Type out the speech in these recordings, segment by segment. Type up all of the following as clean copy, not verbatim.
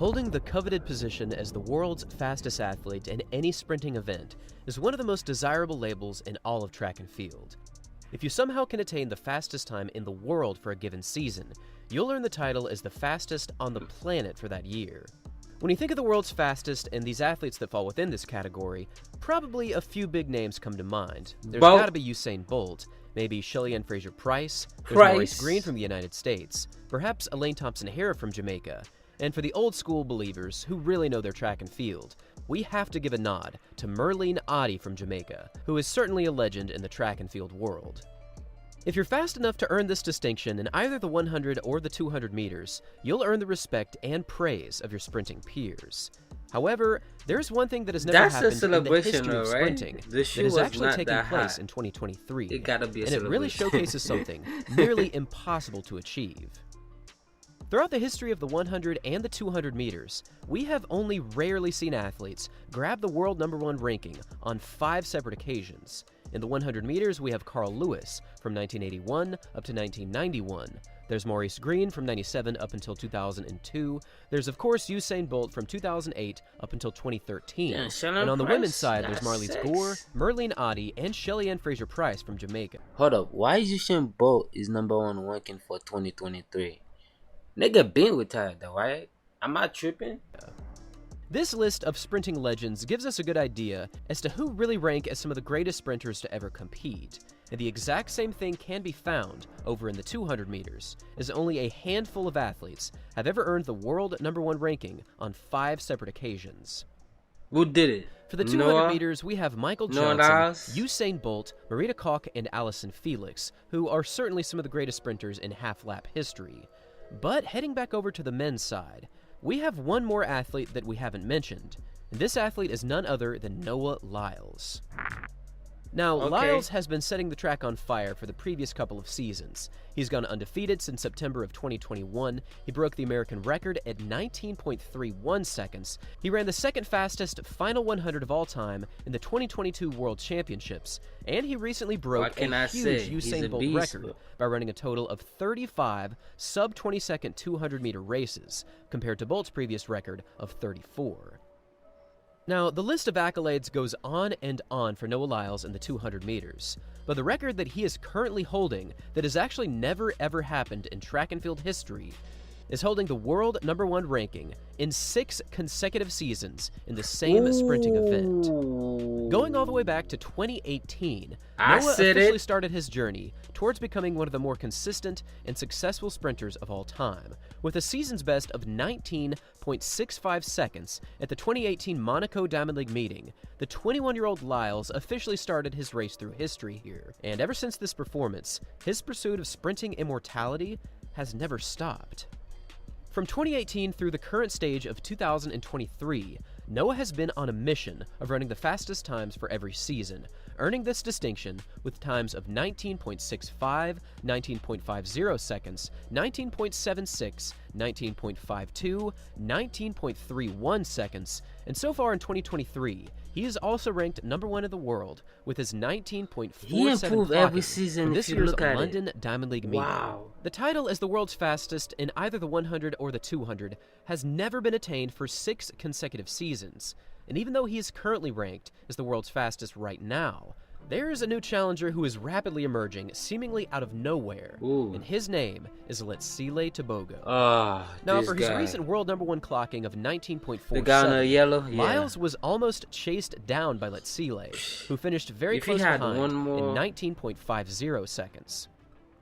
Holding the coveted position as the world's fastest athlete in any sprinting event is one of the most desirable labels in all of track and field. If you somehow can attain the fastest time in the world for a given season, you'll earn the title as the fastest on the planet for that year. When you think of the world's fastest and these athletes that fall within this category, probably a few big names come to mind. There's gotta be Usain Bolt, maybe Shelly-Ann Fraser-Pryce, there's Maurice Greene from the United States, perhaps Elaine Thompson-Herah from Jamaica. And for the old school believers who really know their track and field, we have to give a nod to Merlene Ottey from Jamaica, who is certainly a legend in the track and field world. If you're fast enough to earn this distinction in either the 100 or the 200 meters, you'll earn the respect and praise of your sprinting peers. However, there's one thing that has never happened in the history of sprinting that is actually taking place in 2023, and it really showcases something nearly impossible to achieve. Throughout the history of the 100 and the 200 meters, we have only rarely seen athletes grab the world #1 ranking on 5 separate occasions. In the 100 meters, we have Carl Lewis from 1981 up to 1991. There's Maurice Greene from 97 up until 2002. There's, of course, Usain Bolt from 2008 up until 2013. And on the women's side, there's Marlise Gore, Merlene Ottey, and Shelly-Ann Fraser-Pryce from Jamaica. Hold up, why is Usain Bolt is #1 ranking for 2023? Nigga been retired though, right? Am I tripping? This list of sprinting legends gives us a good idea as to who really rank as some of the greatest sprinters to ever compete. And the exact same thing can be found over in the 200 meters, as only a handful of athletes have ever earned the world #1 ranking on 5 separate occasions. Who did it? For the 200 meters, we have Michael Johnson, Usain Bolt, Marita Koch, and Allison Felix, who are certainly some of the greatest sprinters in half-lap history. But heading back over to the men's side, we have one more athlete that we haven't mentioned, and this athlete is none other than Noah Lyles. Now, Lyles has been setting the track on fire for the previous couple of seasons. He's gone undefeated since September of 2021. He broke the American record at 19.31 seconds. He ran the second fastest final 100 of all time in the 2022 World Championships, and he recently broke a huge Usain Bolt record by running a total of 35 sub-20-second 200-meter races, compared to Bolt's previous record of 34. Now, the list of accolades goes on and on for Noah Lyles in the 200 meters, but the record that he is currently holding that has actually never ever happened in track and field history is holding the world #1 ranking in 6 consecutive seasons in the same sprinting event. Going all the way back to 2018, Noah officially started his journey towards becoming one of the more consistent and successful sprinters of all time, with a season's best of 19.65 seconds at the 2018 Monaco Diamond League meeting. The 21-year-old Lyles officially started his race through history here, and ever since this performance, his pursuit of sprinting immortality has never stopped. From 2018 through the current stage of 2023, Noah has been on a mission of running the fastest times for every season, earning this distinction with times of 19.65, 19.50 seconds, 19.76, 19.52, 19.31 seconds, and so far in 2023, he is also ranked #1 in the world with his 19.47 every season from this if you year's look at London Diamond League meeting. Wow. The title as the world's fastest in either the 100 or the 200 has never been attained for 6 consecutive seasons, and even though he is currently ranked as the world's fastest right now, there is a new challenger who is rapidly emerging, seemingly out of nowhere, and his name is Letsile Tebogo. Now, for his recent world #1 clocking of 19.47, Lyles was almost chased down by Letsile, who finished very close behind in 19.50 seconds.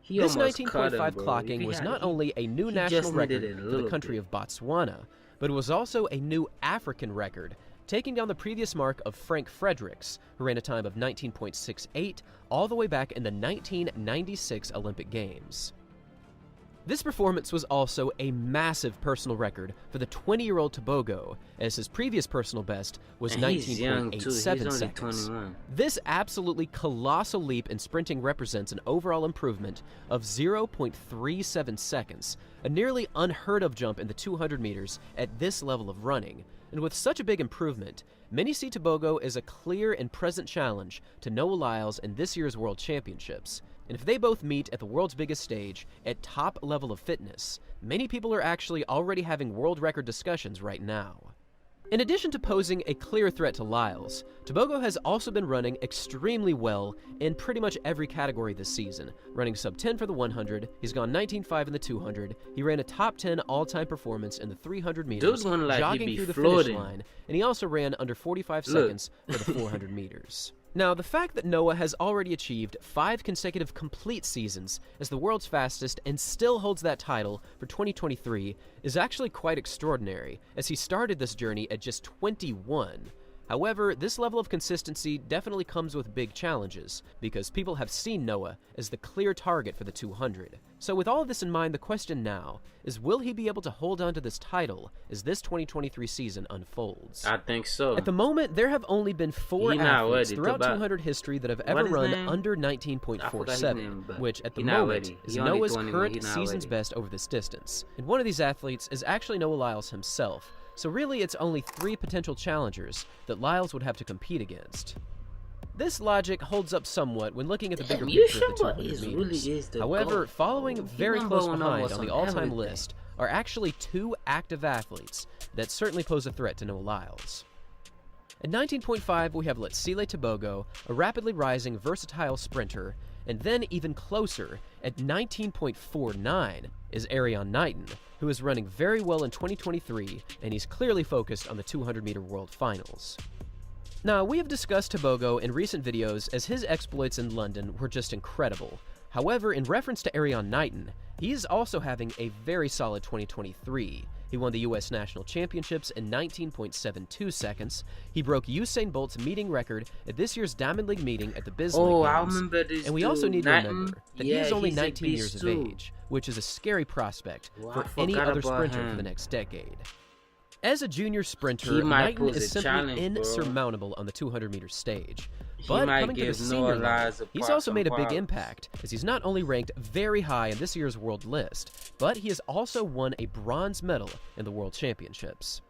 This 19.5 clocking was not only a new national record for the country of Botswana, but it was also a new African record, taking down the previous mark of Frank Fredericks, who ran a time of 19.68 all the way back in the 1996 Olympic Games. This performance was also a massive personal record for the 20-year-old Tebogo, as his previous personal best was 19.87 seconds. This absolutely colossal leap in sprinting represents an overall improvement of 0.37 seconds, a nearly unheard of jump in the 200 meters at this level of running. And with such a big improvement, many see Tebogo as a clear and present challenge to Noah Lyles in this year's World Championships. And if they both meet at the world's biggest stage, at top level of fitness, many people are actually already having world record discussions right now. In addition to posing a clear threat to Lyles, Tebogo has also been running extremely well in pretty much every category this season. Running sub 10 for the 100, he's gone 19.5 in the 200, he ran a top 10 all-time performance in the 300 meters, jogging through the finish line, and he also ran under 45 seconds for the 400 meters. Now, the fact that Noah has already achieved 5 consecutive complete seasons as the world's fastest and still holds that title for 2023 is actually quite extraordinary, as he started this journey at just 21. However, this level of consistency definitely comes with big challenges, because people have seen Noah as the clear target for the 200. So with all of this in mind, the question now is, will he be able to hold on to this title as this 2023 season unfolds? I think so. At the moment, there have only been 4 athletes throughout 200 history that have ever run under 19.47, which at the moment is Noah's current season's best over this distance. And one of these athletes is actually Noah Lyles himself. So really, it's only 3 potential challengers that Lyles would have to compete against. This logic holds up somewhat when looking at the bigger picture of the 200 meters. However, following very close behind on the all-time list are actually 2 active athletes that certainly pose a threat to Noah Lyles. At 19.5, we have Lyles Tebogo, a rapidly rising, versatile sprinter, and then even closer, at 19.49, is Erriyon Knighton, who is running very well in 2023, and he's clearly focused on the 200-meter World Finals. Now, we have discussed Tebogo in recent videos as his exploits in London were just incredible. However, in reference to Erriyon Knighton, he is also having a very solid 2023. He won the US National Championships in 19.72 seconds. He broke Usain Bolt's meeting record at this year's Diamond League meeting at the Bislett Games. I remember this. And we also need to remember that he is only 19 years of age, which is a scary prospect for any other sprinter for the next decade. As a junior sprinter, Knighton is simply insurmountable on the 200-meter stage. But coming to the senior level, he's also made a big impact, as he's not only ranked very high in this year's world list, but he has also won a bronze medal in the World Championships.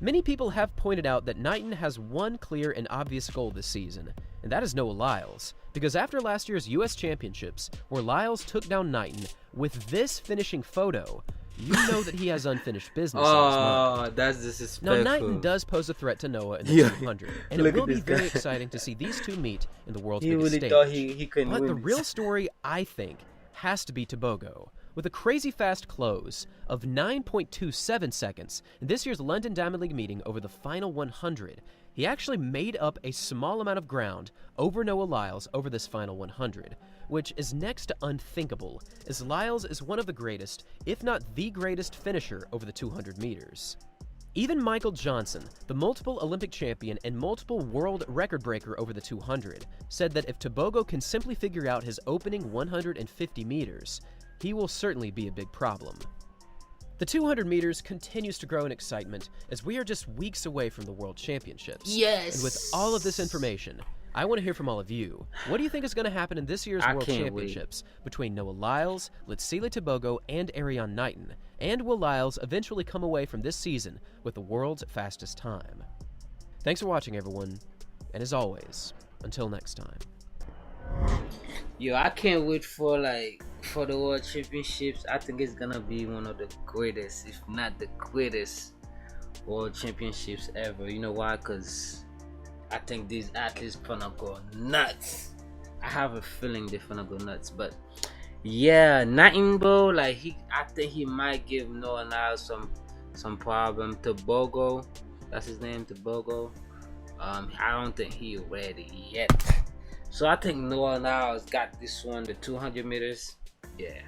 Many people have pointed out that Knighton has one clear and obvious goal this season, and that is Noah Lyles, because after last year's US Championships, where Lyles took down Knighton with this finishing photo, you know that he has unfinished business. That's disrespectful. Now, Knighton does pose a threat to Noah in the 200, and it will be very exciting to see these two meet in the world's biggest stage. Thought he couldn't but win the real story, I think, has to be Tebogo. With a crazy fast close of 9.27 seconds in this year's London Diamond League meeting over the final 100, he actually made up a small amount of ground over Noah Lyles over this final 100, which is next to unthinkable, as Lyles is one of the greatest, if not the greatest finisher over the 200 meters. Even Michael Johnson, the multiple Olympic champion and multiple world record breaker over the 200, said that if Tebogo can simply figure out his opening 150 meters, he will certainly be a big problem. The 200 meters continues to grow in excitement as we are just weeks away from the World Championships. Yes! And with all of this information, I want to hear from all of you. What do you think is going to happen in this year's World Championships between Noah Lyles, Lyles Tebogo, and Erriyon Knighton? And will Lyles eventually come away from this season with the world's fastest time? Thanks for watching, everyone. And as always, until next time. Yo, I can't wait for the World Championships. I think it's gonna be one of the greatest, if not the greatest, World Championships ever. You know why? Cause I think these athletes gonna go nuts. I have a feeling they're gonna go nuts. But yeah, Knighton, bro, I think he might give Noah Lyles some problem. Tebogo, that's his name, Tebogo. I don't think he's ready yet. So I think Noah Lyles got this one, the 200 meters. Yeah.